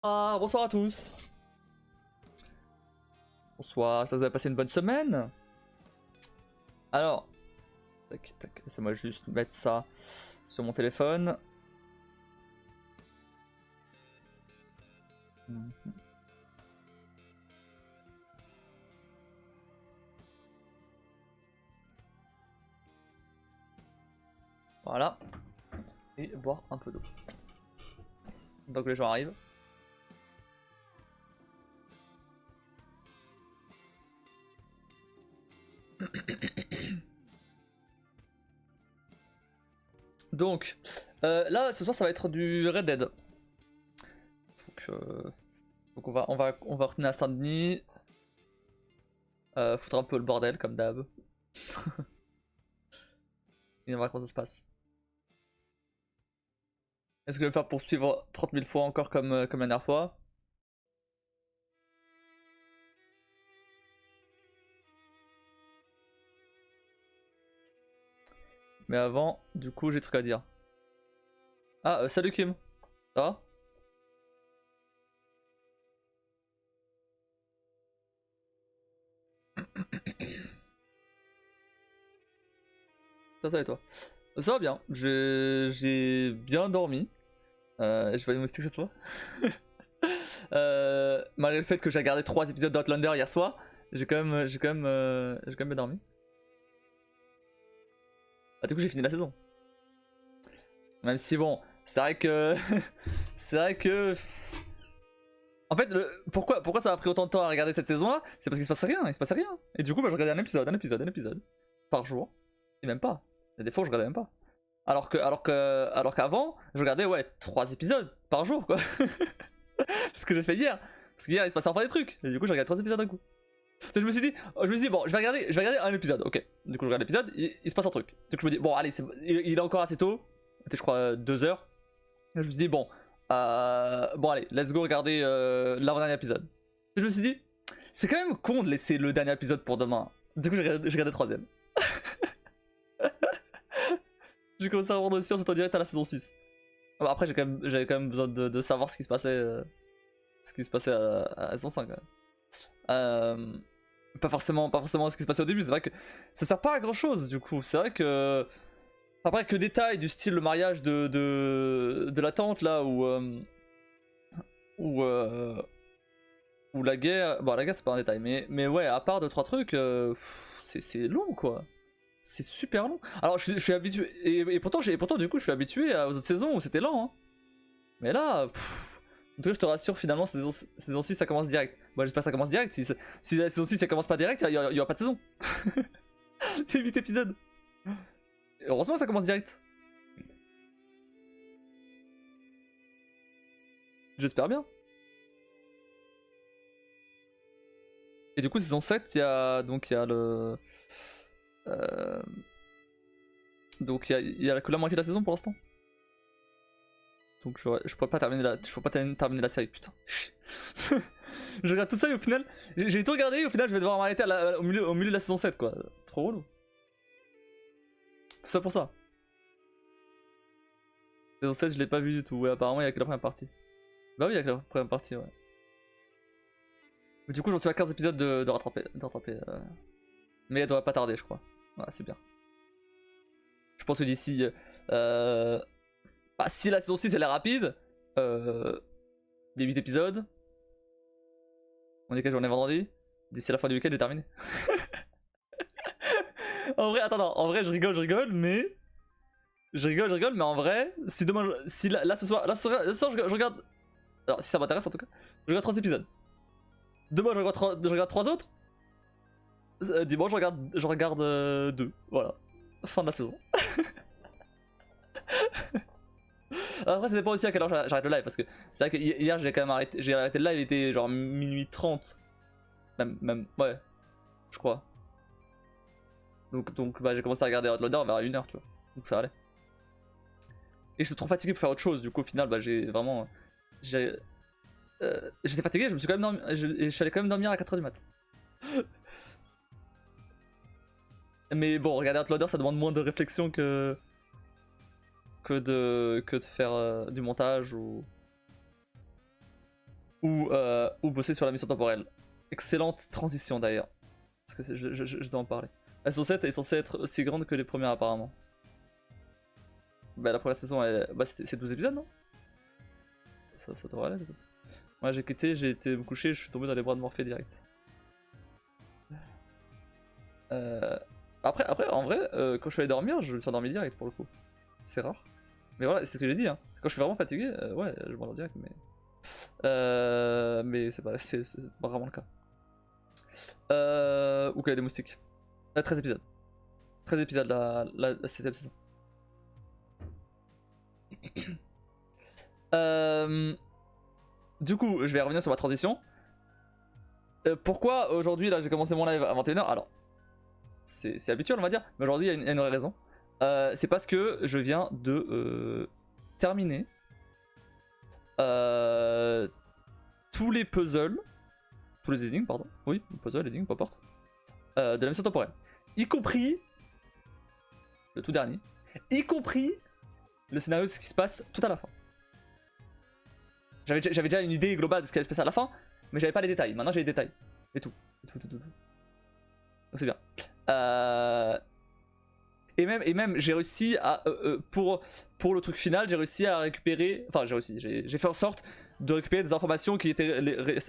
Ah, bonsoir à tous. Bonsoir, j'espère que vous avez passé une bonne semaine. Alors, tac, tac, laissez-moi juste mettre ça sur mon téléphone. Mhm. Voilà. Et boire un peu d'eau. Donc les gens arrivent. Donc, là, ce soir, ça va être du Red Dead. Donc on va retourner à Saint-Denis. Foutre un peu le bordel, comme d'hab. Et on va voir comment ça se passe. Est-ce que je vais me faire poursuivre 30 000 fois encore comme la dernière fois? Mais avant, du coup, j'ai des trucs à dire. Ah, salut Kim. Ça va? Ça va et toi? Ça va bien, j'ai bien dormi. Je vais aller moustique cette fois. Malgré le fait que j'ai regardé 3 épisodes d'Outlander hier soir, j'ai quand même bien dormi. Ah, du coup, j'ai fini la saison. Même si bon, c'est vrai que. C'est vrai que. En fait, pourquoi ça a pris autant de temps à regarder cette saison-là? C'est parce qu'il se passait rien, il se passait rien. Et du coup, bah, je regardais un épisode par jour. Et même pas. Il y a des fois où je regardais même pas. Alors qu'avant, je regardais ouais 3 épisodes par jour quoi. C'est ce que j'ai fait hier. Parce qu'hier il se passait enfin des trucs. Et du coup, j'ai regardé 3 épisodes d'un coup. Je me suis dit, bon, je vais regarder un épisode, ok. Du coup, je regarde l'épisode, il se passe un truc. Du coup, je me dis, bon, allez, il est encore assez tôt. C'était, je crois, 2 heures. Et je me suis dit, bon, allez, let's go regarder l'avant-dernier épisode. Et je me suis dit, c'est quand même con de laisser le dernier épisode pour demain. Du coup, j'ai regardé le troisième. J'ai commencé à rendre aussi en sautant direct à la saison 6. Bon, après, j'avais quand même besoin de savoir ce qui se passait, à la saison 5. Quand même. Pas forcément ce qui se passait au début. C'est vrai que ça sert pas à grand chose du coup. C'est vrai que. Après, que détails du style le mariage de la tante là, ou, ou la guerre. Bon, la guerre c'est pas un détail, mais ouais, à part 2-3 trucs, c'est long quoi. C'est super long. Alors je suis habitué. Et pourtant, du coup, je suis habitué aux autres saisons où c'était lent. Hein. Mais là, en tout cas, je te rassure, finalement, saison 6 ça commence direct. Bon, j'espère que ça commence direct. Si la saison 6 ça commence pas direct, il y aura pas de saison. J'ai 8 épisodes. Et heureusement que ça commence direct. J'espère bien. Et du coup, saison 7, il y a le. euh, Donc il y a que la moitié de la saison pour l'instant. Donc je pourrais pas terminer la série, putain. Je regarde tout ça et au final, j'ai tout regardé et au final je vais devoir m'arrêter au milieu de la saison 7 quoi. Trop relou. Tout ça pour ça. Saison 7 je l'ai pas vu du tout, ouais apparemment il y a que la première partie. Bah oui il y a que la première partie ouais. Mais du coup j'en suis à 15 épisodes de rattraper. Mais elle devrait pas tarder je crois. Voilà c'est bien. Je pense que d'ici... Bah, si la saison 6 elle est rapide, des 8 épisodes, on est quelle journée vendredi? D'ici la fin du week-end j'ai terminé. En vrai, attends, en vrai je rigole, mais... Je rigole, mais en vrai, si demain, si là ce soir, je regarde... Alors si ça m'intéresse en tout cas, je regarde 3 épisodes. Demain je regarde 3 autres. Dimanche je regarde 2, voilà. Fin de la saison. Après ça dépend aussi à quelle heure j'arrête le live, parce que c'est vrai que hier j'ai quand même arrêté le live, il était genre minuit 30. Même, ouais, je crois. Donc bah, j'ai commencé à regarder Outlander vers 1h, tu vois. Donc ça allait. Et j'étais trop fatigué pour faire autre chose, du coup au final bah j'ai vraiment... J'étais fatigué, je me suis quand même dormi, je suis allé quand même dormir à 4h du mat. Mais bon, regarder Outlander ça demande moins de réflexion que de faire du montage ou... ou bosser sur la mission temporelle. Excellente transition d'ailleurs. Parce que je dois en parler. Elles sont censée être aussi grande que les premières apparemment. Bah la première saison, bah, c'est 12 épisodes non? Ça devrait aller. Moi j'ai quitté, j'ai été me coucher, je suis tombé dans les bras de Morphée direct. Après en vrai, quand je suis allé dormir, je me suis endormi direct pour le coup. C'est rare. Mais voilà, c'est ce que j'ai dit. Hein. Quand je suis vraiment fatigué, ouais, je m'endors direct. Mais c'est pas vraiment le cas. Ou qu'il y a des moustiques. 13 épisodes. 13 épisodes la 7ème saison. Du coup, je vais revenir sur ma transition. Pourquoi aujourd'hui, là, j'ai commencé mon live à 21h? Alors, c'est habituel, on va dire, mais aujourd'hui, il y a une vraie raison. C'est parce que je viens de terminer tous les puzzles, tous les énigmes, pardon. Oui, puzzles, énigmes, peu importe. De la mission temporelle. Y compris le tout dernier. Y compris le scénario de ce qui se passe tout à la fin. J'avais déjà une idée globale de ce qui allait se passer à la fin, mais j'avais pas les détails. Maintenant j'ai les détails. Et tout. C'est bien. Et même j'ai réussi à. Pour le truc final, j'ai réussi à récupérer. Enfin, j'ai fait en sorte de récupérer des informations qui étaient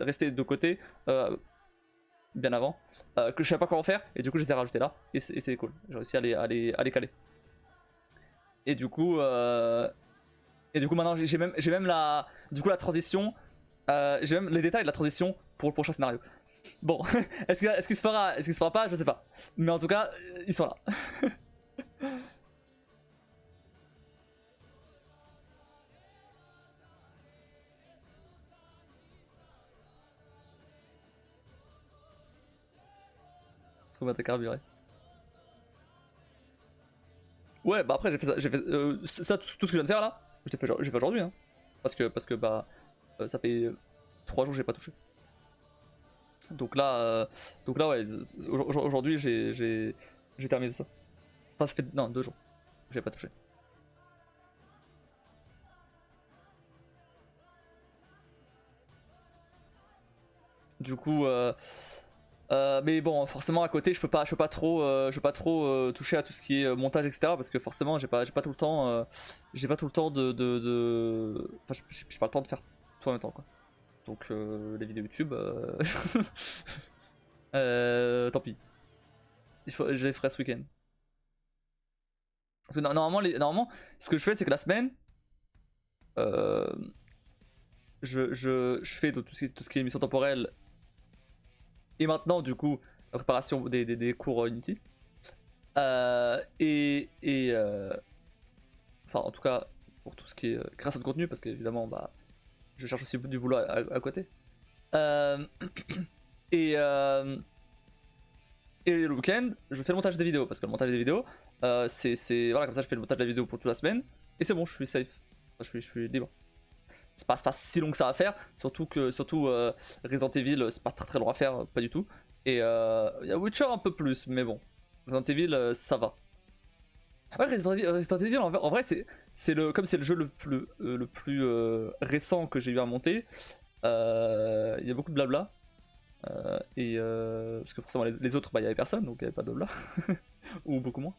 restées de côté bien avant. Que je savais pas comment faire. Et du coup, je les ai rajoutées là. Et c'est cool. J'ai réussi à les caler. Et du coup. Maintenant, j'ai même la transition. J'ai même les détails de la transition pour le prochain scénario. Bon, est-ce qu'il se fera pas, je sais pas. Mais en tout cas, ils sont là. Faut mettre à carburer. Ouais, bah après j'ai fait ça, tout ce que je viens de faire là, j'ai fait aujourd'hui hein. Parce que bah ça fait 3 jours que j'ai pas touché. Donc là ouais, aujourd'hui j'ai terminé ça. Enfin ça fait, non, 2 jours, j'ai pas touché. Du coup mais bon, forcément à côté, je peux pas trop toucher à tout ce qui est montage, etc. Parce que forcément, j'ai pas tout le temps, enfin, j'ai pas le temps de faire tout en même temps, quoi. Donc les vidéos YouTube, tant pis. Je les ferai ce week-end. Parce que normalement, ce que je fais, c'est que la semaine, euh, je fais tout ce qui est émission temporelle. Et maintenant, du coup, préparation des cours Unity. Enfin, en tout cas, pour tout ce qui est création de contenu, parce qu'évidemment, bah, je cherche aussi du boulot à côté. Euh, et le week-end, je fais le montage des vidéos, parce que le montage des vidéos, voilà, comme ça, je fais le montage de la vidéo pour toute la semaine, et c'est bon, je suis safe. Enfin, je suis libre. C'est pas si long que ça à faire, surtout Resident Evil, c'est pas très long à faire, pas du tout. Et il y a Witcher un peu plus, mais bon, Resident Evil, ça va. Ouais, Resident Evil en vrai, comme c'est le jeu le plus récent que j'ai eu à monter, il y a beaucoup de blabla. Parce que forcément, les autres, bah, il y avait personne, donc il n'y avait pas de blabla. Ou beaucoup moins.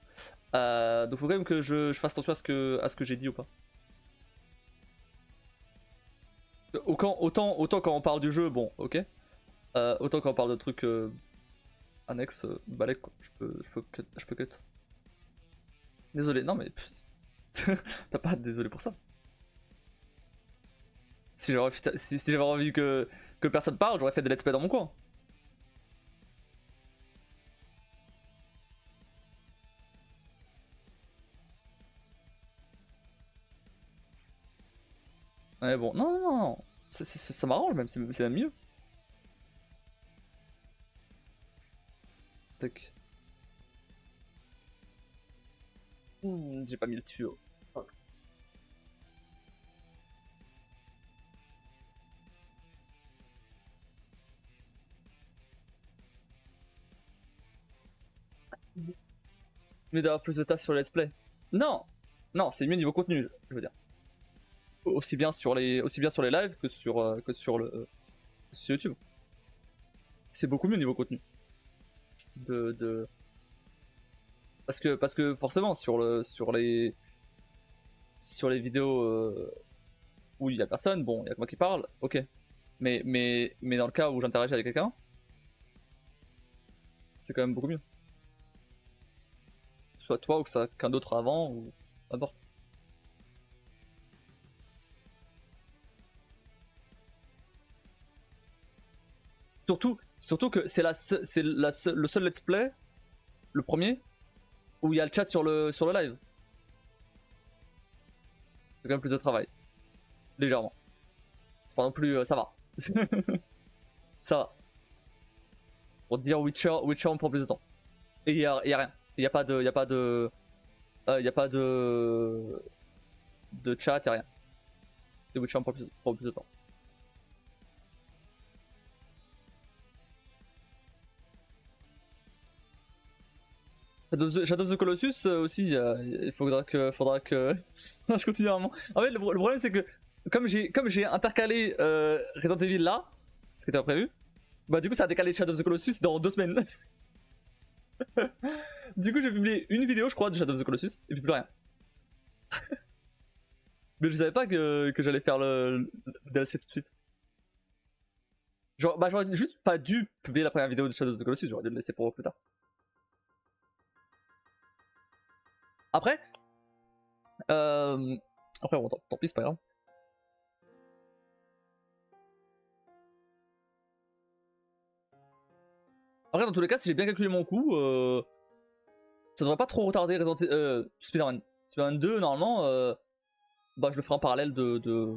Donc faut quand même que je fasse attention à ce que j'ai dit ou pas. Autant quand on parle du jeu, bon, ok. Autant quand on parle de trucs annexes, balèque, quoi. Je peux cut. Désolé, non mais. T'as pas à être désolé pour ça. Si j'avais envie que personne parle, j'aurais fait des let's play dans mon coin. Ouais, bon, non. Ça m'arrange même, c'est même mieux. Tac. J'ai pas mis le tuyau. Mais d'avoir plus de taf sur le let's play. Non, c'est mieux niveau contenu, je veux dire. aussi bien sur les lives que sur YouTube. C'est beaucoup mieux niveau contenu. Parce que forcément sur les vidéos où il y a personne, bon, il y a que moi qui parle, ok. Mais dans le cas où j'interagis avec quelqu'un, c'est quand même beaucoup mieux. Que ce soit toi ou que ce soit quelqu'un d'autre avant, ou n'importe. Surtout que c'est le seul let's play, le premier, où il y a le chat sur le live. C'est quand même plus de travail. Légèrement. C'est pas non plus. Ça va. Ça va. Pour te dire Witcher, on prend plus de temps. Et y a rien. Y a pas de. De chat, y'a rien. Et Witcher on prend plus de temps. Shadow of the Colossus aussi, il faudra que je continue à un moment. En fait, le problème c'est que comme j'ai intercalé Resident Evil là, ce qui était pas prévu, bah du coup ça a décalé Shadow of the Colossus dans 2 semaines. Du coup j'ai publié une vidéo je crois de Shadow of the Colossus et puis plus rien. Mais je savais pas que j'allais faire le DLC tout de suite. Genre, bah j'aurais juste pas dû publier la première vidéo de Shadow of the Colossus, j'aurais dû le laisser pour plus tard. Après, bon, tant pis, c'est pas grave. Après, dans tous les cas, si j'ai bien calculé mon coup, ça devrait pas trop retarder Spider-Man. Spider-Man 2, normalement, bah, je le ferai en parallèle de...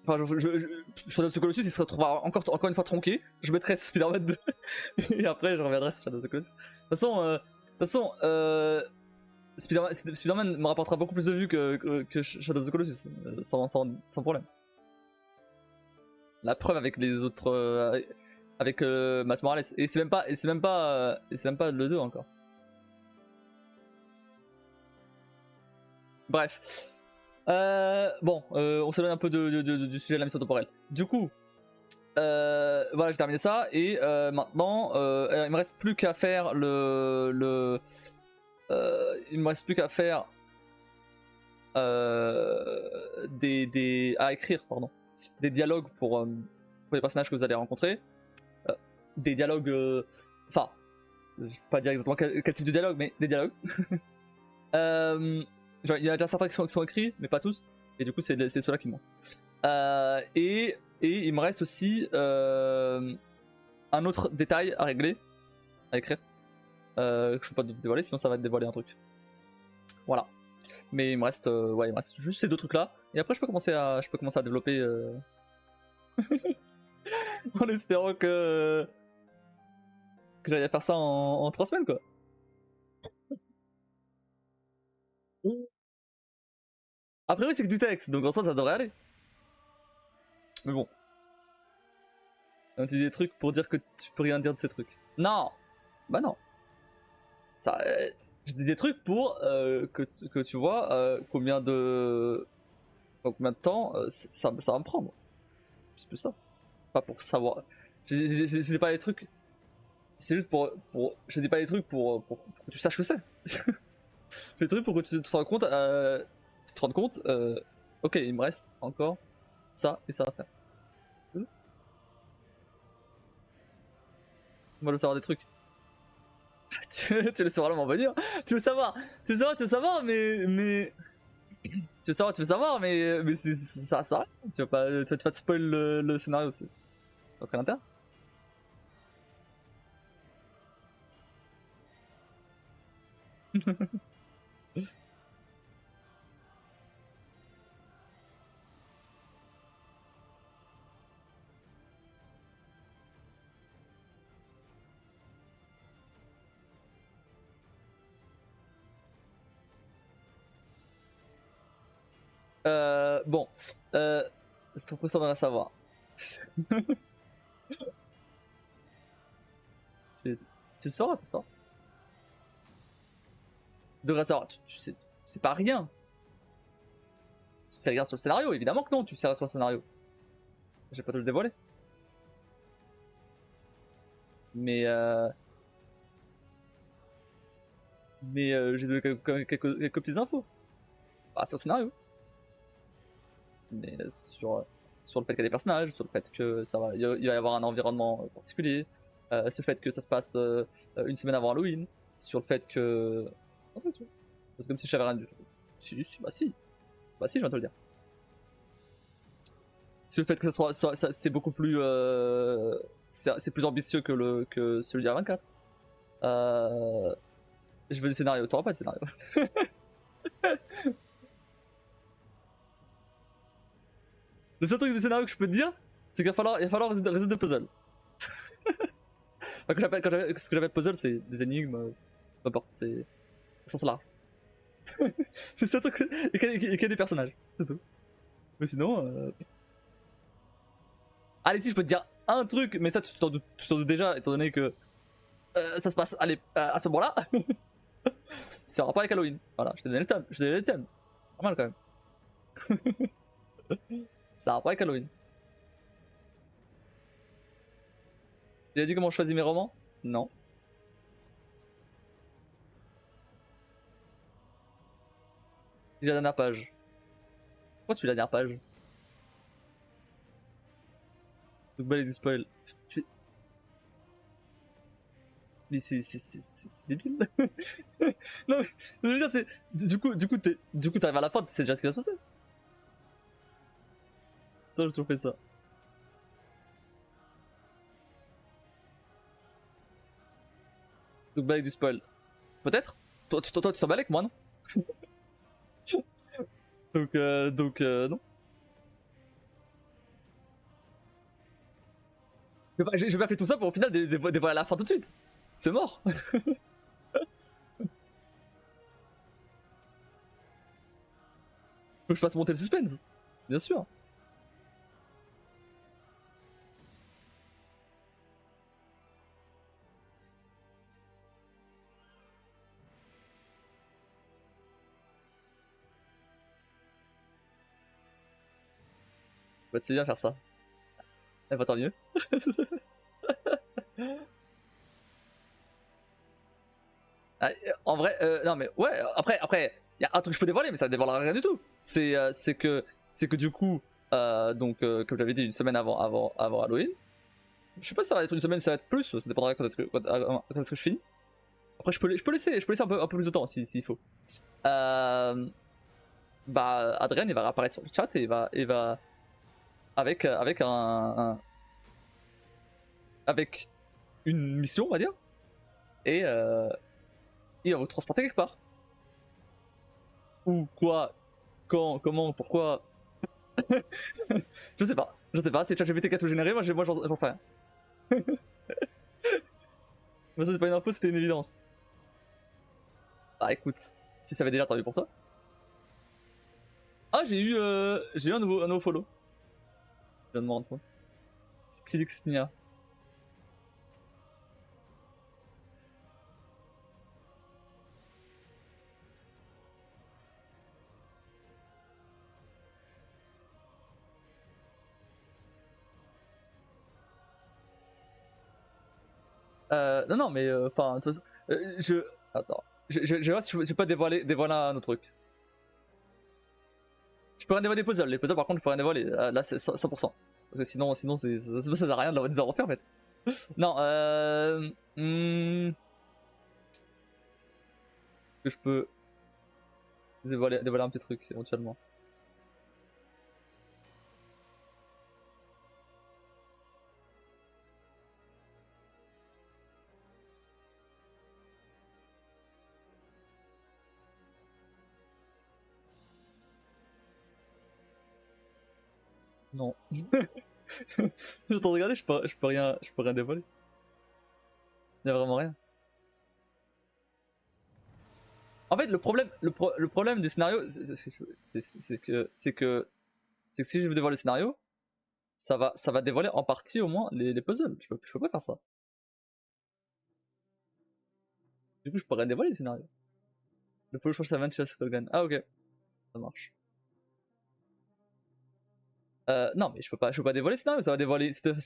Enfin, Shadow of the Colossus, il se retrouvera encore une fois tronqué. Je mettrai Spider-Man 2. Et après, je reviendrai sur Shadow of the Colossus. De toute façon, Spider-Man me rapportera beaucoup plus de vues que Shadow of the Colossus, sans problème. La preuve avec les autres, avec Miles Morales, et c'est même pas le 2 encore. Bref, bon, on s'éloigne un peu du sujet de la mission temporelle. Du coup, voilà, j'ai terminé ça et maintenant, il me reste plus qu'à faire il me reste plus qu'à faire à écrire, pardon, des dialogues pour les personnages que vous allez rencontrer. Des dialogues, enfin, je vais pas dire exactement quel type de dialogue, mais des dialogues. Genre, il y en a déjà certains qui sont écrits, mais pas tous, et du coup c'est ceux-là qui manquent. Et il me reste aussi un autre détail à régler, à écrire, que je peux pas dévoiler, sinon ça va te dévoiler un truc. Voilà. Mais il me reste juste ces 2 trucs là, et après je peux commencer à développer en espérant que j'aille faire ça en 3 semaines quoi. Après oui c'est que du texte, donc en soi ça devrait aller. Mais bon. On utilise des trucs pour dire que tu peux rien dire de ces trucs. Non. Bah non. Ça, je dis des trucs pour que tu vois combien de temps ça va me prendre. C'est plus ça. Pas pour savoir. Je dis pas les trucs. C'est juste pour. Je dis pas les trucs pour que tu saches que c'est. Les trucs pour que tu te rendes compte. Ok, il me reste encore ça et ça à faire. On va le savoir des trucs. tu veux savoir m'en venir. Tu veux savoir, mais. Tu veux savoir, mais ça rien. Tu vas pas te spoil le scénario aussi. Aucun intérêt. Bon, c'est trop frustrant de savoir. tu le sauras, tu sauras. Devrais savoir, tu sais, c'est pas rien. sais rien sur le scénario, évidemment que non, tu sais rien sur le scénario. Je vais pas te le dévoiler. Mais j'ai donné quelques petites infos. Pas sur le scénario. Mais sur le fait qu'il y a des personnages, sur le fait que il va y avoir un environnement particulier, sur le fait que ça se passe une semaine avant Halloween, sur le fait que... C'est comme si je savais rien du tout. Bah si, je viens de te le dire. Sur le fait que c'est beaucoup plus... c'est plus ambitieux que celui d'A 24. Je veux des scénarios, t'auras pas de scénario. Le seul truc des scénarios que je peux te dire, c'est qu'il va falloir résoudre des puzzles. Enfin, ce que j'appelle puzzle, c'est des énigmes, peu importe, c'est au sens large. C'est ça truc, et qu'il y a des personnages, c'est tout. Mais sinon... Allez, si je peux te dire un truc, mais ça tu t'en doutes déjà, étant donné que ça se passe à ce moment-là. C'est en rapport avec Halloween. Voilà, je t'ai donné le thème. Pas mal quand même. C'est en rapport avec Halloween. Il a dit comment je choisis mes romans? Non. Il la dernière page. Pourquoi tu lis la dernière page? Donc balai du spoil. Mais c'est débile. Non mais je veux dire c'est. Du coup t'arrives à la fin, tu sais déjà ce qui va se passer. Ça j'ai toujours fait ça. Donc balai du spoil. Peut-être? Toi tu t'en balais que moi non? Donc non. J'ai pas fait tout ça pour au final dévoiler la fin tout de suite. C'est mort. Faut que je fasse monter le suspense. Bien sûr. Bah tu sais bien faire ça. Eh bah tant mieux. Ah, en vrai, non mais ouais, après, il y a un truc que je peux dévoiler, mais ça ne dévoilera rien du tout. C'est que du coup, comme j'avais dit, une semaine avant Halloween, je sais pas si ça va être une semaine, ça va être plus, ça dépendra quand est-ce que je finis. Après, je peux laisser un peu plus de temps s'il faut. Bah, Adrien, il va réapparaître sur le chat et il va avec avec une mission, on va dire, et il va vous transporter quelque part. Où, quoi, quand, comment, pourquoi. Je sais pas, c'est ChatGPT qui a tout généré, moi j'en sais rien. Mais ça c'est pas une info, c'était une évidence. Bah écoute, si ça avait déjà attendu pour toi. Ah j'ai eu un nouveau follow. Je viens de me rendre compte. Skilixnia. Non mais enfin de toute façon, attends, je vois si je peux pas dévoiler un autre truc. Je peux rien dévoiler des puzzles. Les puzzles par contre je peux rien dévoiler. Là c'est 100%. Parce que sinon ça sert à rien de les refaire en fait. Non que je peux dévoiler un petit truc éventuellement. Non. Je suis en train de regarder, je peux rien dévoiler. Y'a vraiment rien. En fait, le problème du scénario, c'est que si je veux dévoiler le scénario, ça va dévoiler en partie au moins les puzzles. Je peux pas faire ça. Du coup, je peux rien dévoiler le scénario. Le follow change sa 20 chez Skullgun. Ah, ok. Ça marche. Non, mais je peux pas dévoiler le scénario, ça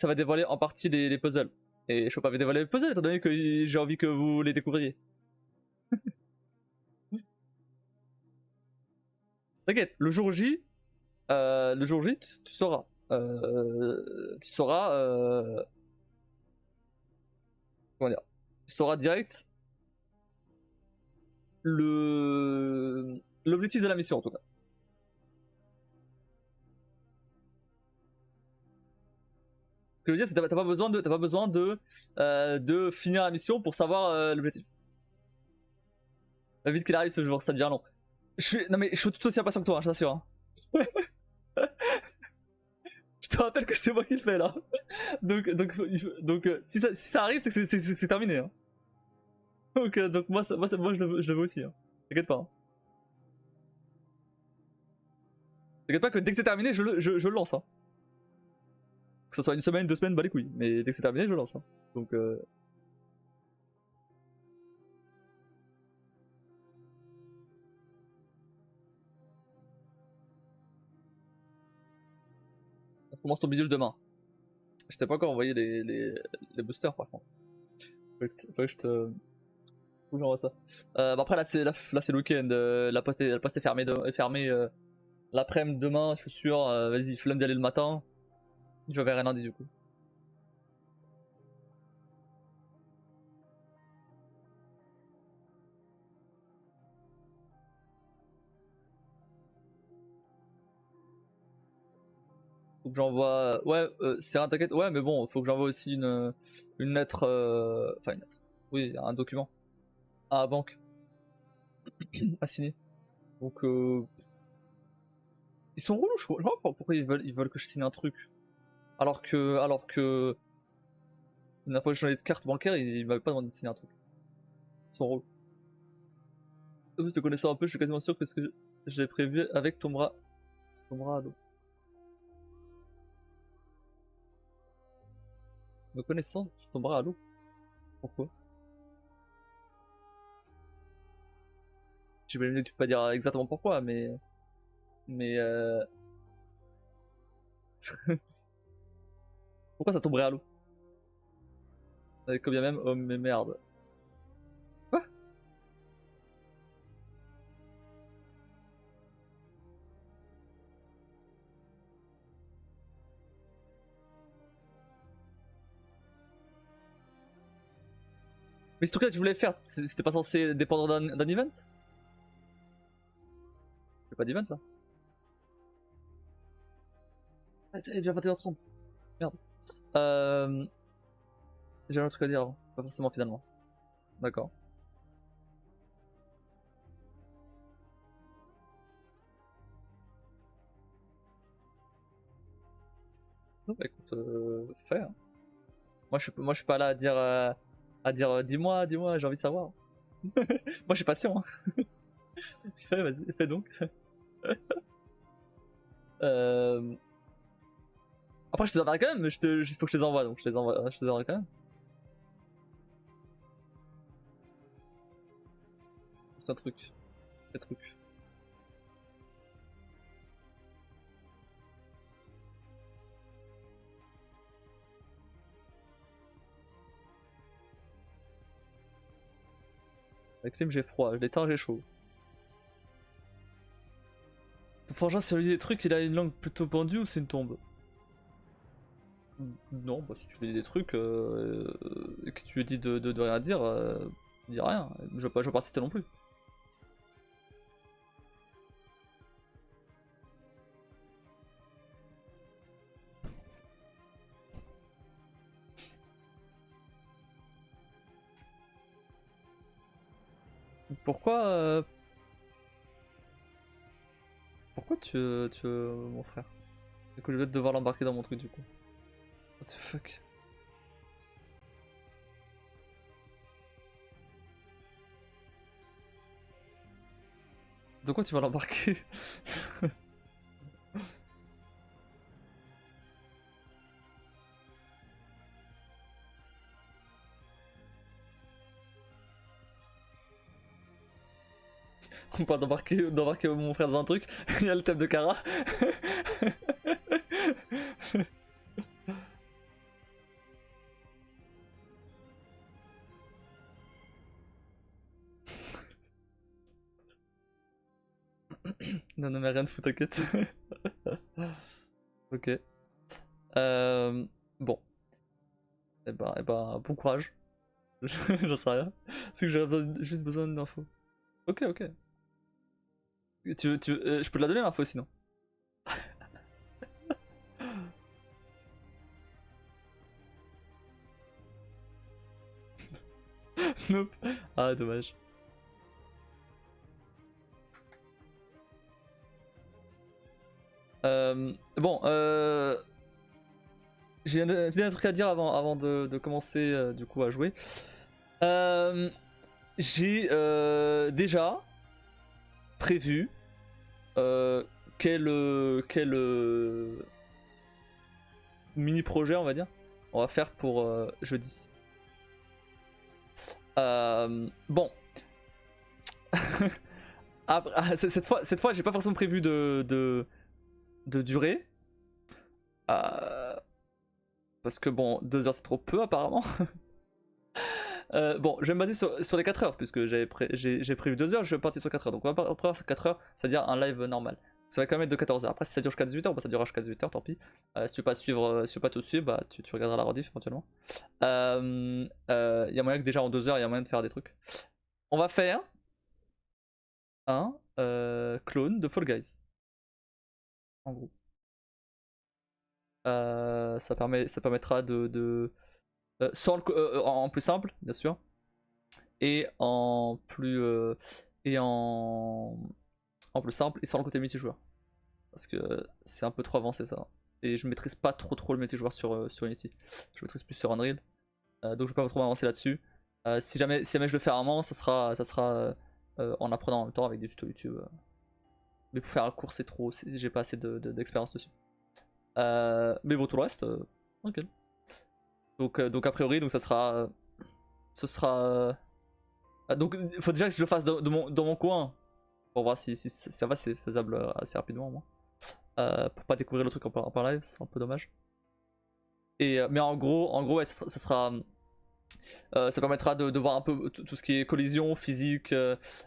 va dévoiler en partie les puzzles. Et je peux pas dévoiler les puzzles étant donné que j'ai envie que vous les découvriez. T'inquiète, le jour J, tu sauras. Tu sauras. Comment dire? Tu sauras direct l'objectif de la mission en tout cas. Ce que je veux dire, c'est que t'as pas besoin de finir la mission pour savoir l'objectif. Vite qu'il arrive ce jour, ça devient long. Non mais je suis tout aussi impatient que toi, hein, je t'assure. Hein. Je te rappelle que c'est moi qui le fais là. Donc si ça arrive, c'est que c'est terminé. Hein. Donc moi je le veux aussi. Hein. T'inquiète pas. Hein. T'inquiète pas que dès que c'est terminé, je le lance. Hein. Que ce soit une semaine, 2 semaines, bah les couilles. Mais dès que c'est terminé, je le lance. Hein. Donc on commence ton bidule demain. Je t'ai pas encore envoyé les boosters par contre. Faut que je te. Faut que j'envoie ça. Bah après là c'est le week-end. La poste est fermée l'après-midi demain, je suis sûr. Vas-y, flemme d'y aller le matin. Je verrai lundi du coup. Faut que j'envoie. Ouais, c'est un t'inquiète. Ouais, mais bon, faut que j'envoie aussi une lettre. Enfin, une lettre. Oui, un document à la banque à signer. Donc, ils sont relous, je vois pas pourquoi ils veulent que je signe un truc. Alors que. Une fois que je ai de carte bancaire, ils m'avaient pas demandé de signer un truc. Ils sont relous. Te connaissant un peu, je suis quasiment sûr que ce que j'ai prévu avec tombera à l'eau. Me connaissant, ça tombera à l'eau. Pourquoi? J'imagine que tu peux pas dire exactement pourquoi, mais. Mais pourquoi ça tomberait à l'eau? Quand bien même, oh mais merde. Quoi? Mais ce truc là que tu voulais faire, c'était pas censé dépendre d'un event? Y'a pas d'event là? Ah, il est déjà 21h30. Merde. J'ai un truc à dire avant. Pas forcément finalement. D'accord. Bah écoute, fais. Hein. Moi je suis pas là à dire dis-moi, j'ai envie de savoir. Moi je suis patient. Hein. Fais, vas-y, fais donc. Après je te les enverrai quand même, mais faut que je les envoie donc je te les enverrai quand même. C'est un truc. Un truc. La clim j'ai froid, je l'éteins j'ai chaud. Frangin, c'est lui des trucs, il a une langue plutôt pendue ou c'est une tombe? Non, bah si tu lui dis des trucs et que tu lui dis de rien dire, dis rien. Je veux pas citer non plus. Pourquoi pourquoi tu mon frère? Du coup je vais devoir l'embarquer dans mon truc du coup. What the fuck? De quoi tu vas l'embarquer? On parle d'embarquer mon frère dans un truc, il y a le thème de Kara. Non, non, mais rien de fou, t'inquiète. Ok. Bon. Bon courage. J'en sais rien. C'est que j'aurais juste besoin d'infos. Ok, ok. Je peux te la donner l'info sinon. Nope. Ah, dommage. Bon, j'ai un truc à dire avant de commencer du coup à jouer. J'ai déjà prévu quel mini projet on va dire on va faire pour jeudi. Bon. Cette fois j'ai pas forcément prévu de durée. Parce que bon, 2 heures c'est trop peu apparemment. Bon, je vais me baser sur les 4 heures, puisque j'ai prévu 2 heures, je vais partir sur 4 heures. Donc on va prévoir 4 heures, c'est-à-dire un live normal. Ça va quand même être de 14 heures. Après, si ça dure jusqu'à 18 heures, bah, ça durera jusqu'à 18 heures, tant pis. Si tu veux pas suivre, si tu veux pas tout suivre, bah, tu regarderas la rediff éventuellement. Y a moyen que déjà en 2 heures, il y a moyen de faire des trucs. On va faire un clone de Fall Guys. En gros. Ça permettra en plus simple, bien sûr, et en plus en plus simple et sans le côté multijoueur, parce que c'est un peu trop avancé ça, et je maîtrise pas trop le multijoueur sur Unity, je maîtrise plus sur Unreal, donc je vais pas trop m'avancer là-dessus. Si jamais je le fais à un moment, ça sera en apprenant en même temps avec des tutos YouTube, mais pour faire un cours c'est trop, j'ai pas assez d'expérience dessus. Mais bon, tout le reste, ok. Donc a priori, donc ça sera, ce sera. Donc il faut déjà que je le fasse dans mon coin pour voir si ça va, c'est faisable assez rapidement au moins. Pour pas découvrir le truc en plein live, c'est un peu dommage. Mais en gros ouais, ça sera. Ça permettra de voir un peu tout ce qui est collision, physique,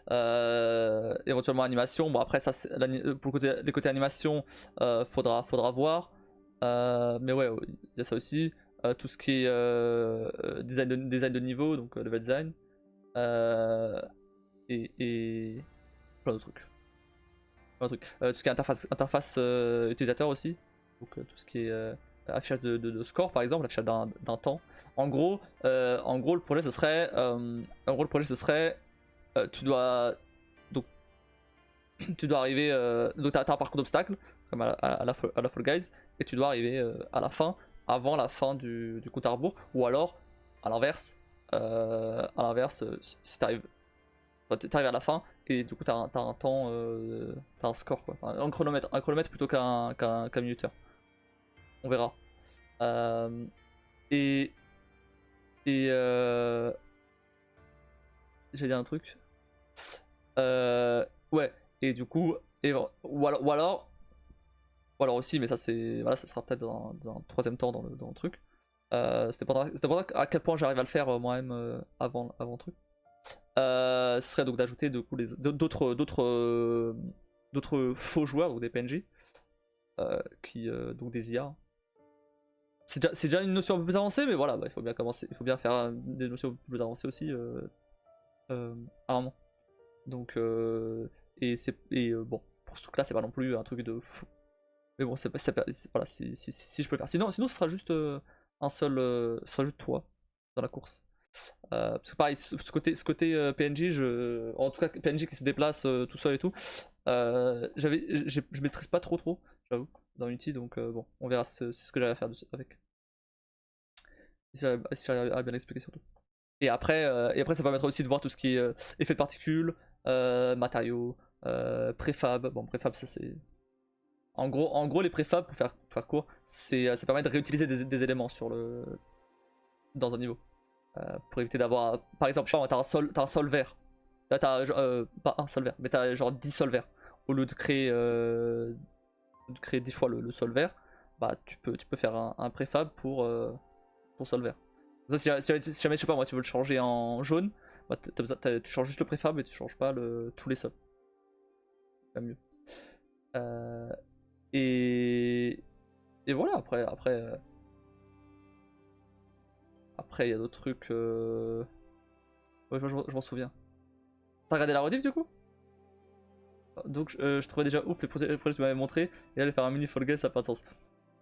éventuellement animation. Bon après ça, pour les côtés animation, faudra voir. Mais ouais, il y a ça aussi. Tout ce qui est design de niveau, donc level design. Et plein de trucs. Tout ce qui est interface utilisateur aussi. Donc tout ce qui est affichage de score par exemple, affichage d'un temps. En gros, le projet ce serait, tu dois donc tu dois arriver, donc t'as un parcours d'obstacles comme à la Fall Guys, et tu dois arriver à la fin, avant la fin du compte à rebours, ou alors à l'inverse, si t'arrives à la fin et du coup t'as un temps, t'as un score quoi, un chronomètre plutôt qu'un minuteur. On verra. Euh, et j'ai dit un truc. Ouais. Et du coup, ou alors aussi, mais ça c'est voilà, ça sera peut-être dans un troisième temps dans le truc. C'était pas à quel point j'arrive à le faire moi-même avant le truc. Ce serait donc d'ajouter d'autres faux joueurs, donc des PNJ, donc des IA. C'est déjà une notion un peu plus avancée, mais voilà, il faut bien commencer, il faut bien faire des notions un peu plus avancées aussi à un moment. Donc bon, pour ce truc-là, c'est pas non plus un truc de fou. Mais bon, voilà, si je peux le faire. Sinon, ce sera juste ce sera juste toi dans la course. Parce que pareil, ce côté PNJ, en tout cas PNJ qui se déplace tout seul et tout, je maîtrise pas trop, j'avoue, dans Unity, donc bon, on verra c'est ce que j'allais faire avec. Si j'arrive à bien l'expliquer surtout. Et après, ça permettra aussi de voir tout ce qui est effet de particules, matériaux, préfab. Bon, préfab, ça c'est. En gros, les préfabs, pour faire court, ça permet de réutiliser des éléments dans un niveau. Pour éviter d'avoir. Par exemple, t'as un sol vert. Là, pas un sol vert, mais t'as genre 10 sols verts. Au lieu de créer 10 fois le sol vert, bah tu peux faire un préfab pour ton sol vert. Ça, si jamais, je sais pas moi, tu veux le changer en jaune, bah tu changes juste le préfab et tu changes pas tous les sols. C'est mieux. Euh, et, et voilà, après il y a d'autres trucs. Ouais, je m'en souviens. T'as regardé la rediff du coup? Donc je trouvais déjà ouf les projets que tu m'avais montré. Et là, de faire un mini Fall Guys, ça n'a pas de sens.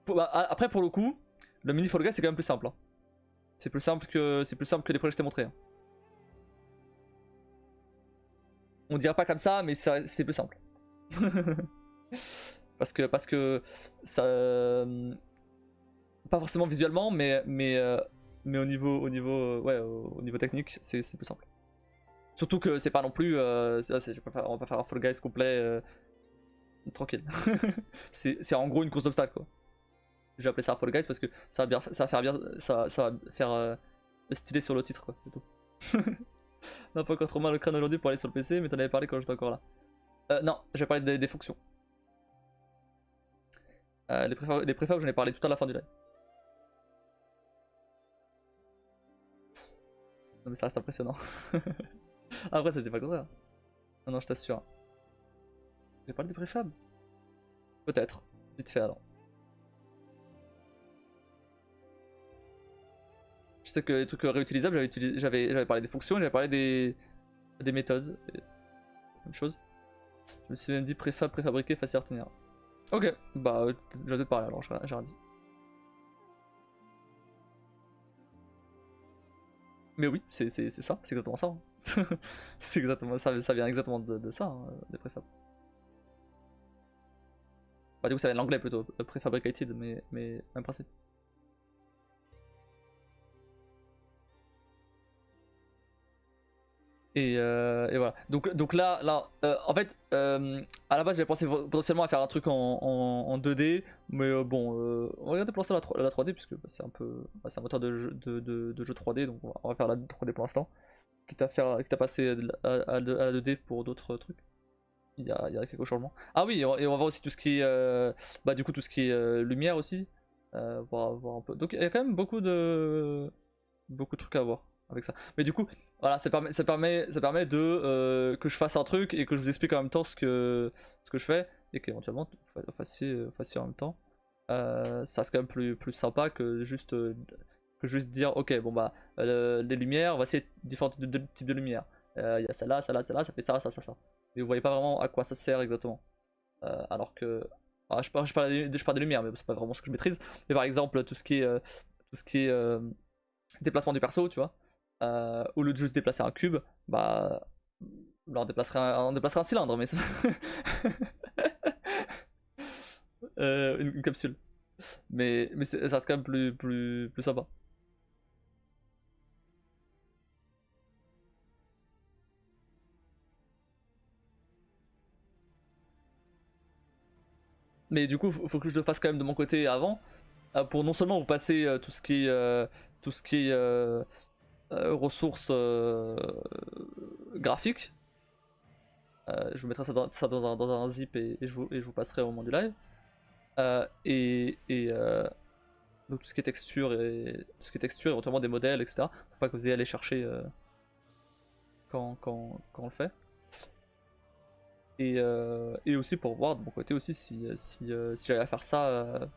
Après, pour le coup, le mini Fall Guys c'est quand même plus simple. Hein. C'est plus simple que les projets que je t'ai montrés. Hein. On dirait pas comme ça, mais c'est plus simple. parce que ça. Pas forcément visuellement, mais au niveau technique, c'est plus simple. Surtout que c'est pas non plus. On va pas faire un Fall Guys complet tranquille. c'est en gros une course d'obstacles quoi. J'ai appelé ça Fall Guys parce que ça va faire stylé sur le titre quoi, c'est tout. On n'a pas encore trop mal le crâne aujourd'hui pour aller sur le PC, mais t'en avais parlé quand j'étais encore là. Non, j'ai parlé des fonctions. Les préfabs, j'en ai parlé tout à la fin du live. Non mais ça reste impressionnant. Après ça je dis pas le contraire. Non non je t'assure. J'ai parlé des préfabs. Peut-être. Vite fait alors. Je sais que les trucs réutilisables, j'avais parlé des fonctions, j'avais parlé des méthodes. Même chose. Je me suis même dit préfabriqué, facile à retenir. Ok, bah j'avais parlé alors, j'ai rien dit. Mais oui, c'est ça, c'est exactement ça. Hein. C'est exactement ça vient exactement de ça, hein, des préfabs. Bah, du coup, ça vient de l'anglais plutôt, prefabricated, mais même principe. Et voilà. Donc là en fait, à la base, j'avais pensé potentiellement à faire un truc en 2D, mais bon, on va regarder pour l'instant la 3D, puisque bah, c'est un peu. Bah, c'est un moteur de jeu 3D, donc on va faire la 3D pour l'instant. Quitte à passer à la 2D pour d'autres trucs. Il y a quelques changements. Ah oui, et on va voir aussi tout ce qui est. Bah, du coup, tout ce qui est lumière aussi. Voir un peu. Donc il y a quand même beaucoup de trucs à voir avec ça. Mais du coup, voilà, ça permet de que je fasse un truc et que je vous explique en même temps ce que je fais et qu'éventuellement vous fassiez en même temps. Ça reste quand même plus sympa que juste dire ok bon bah les lumières, voici différents types de lumière. Il y a celle-là, celle-là, ça fait ça, ça, ça, ça. Et vous voyez pas vraiment à quoi ça sert exactement. Alors que je parle des lumières, mais c'est pas vraiment ce que je maîtrise. Mais par exemple tout ce qui est déplacement du perso, tu vois. Au lieu de juste déplacer un cube, bah là on déplacerait un cylindre, mais une capsule. Mais ça reste quand même plus sympa. Mais du coup, faut que je le fasse quand même de mon côté avant, pour non seulement vous passer tout ce qui est ressources graphiques. Je vous mettrai ça dans un zip et je vous passerai au moment du live. Donc tout ce qui est texture, éventuellement des modèles, etc. Pour pas que vous ayez à aller chercher quand on le fait. Et aussi pour voir de mon côté aussi si j'arrive à faire ça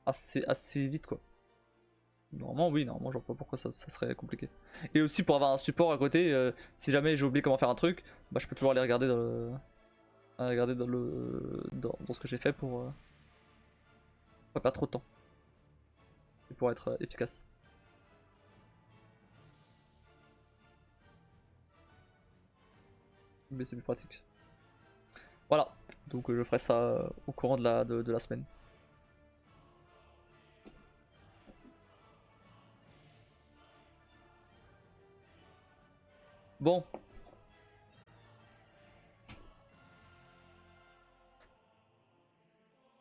assez vite quoi. Normalement oui, normalement je vois pas pourquoi ça serait compliqué. Et aussi pour avoir un support à côté, si jamais j'ai oublié comment faire un truc, bah je peux toujours aller regarder dans ce que j'ai fait pour pas perdre trop de temps. Et pour être efficace. Mais c'est plus pratique. Voilà, donc je ferai ça au courant de la semaine. Bon,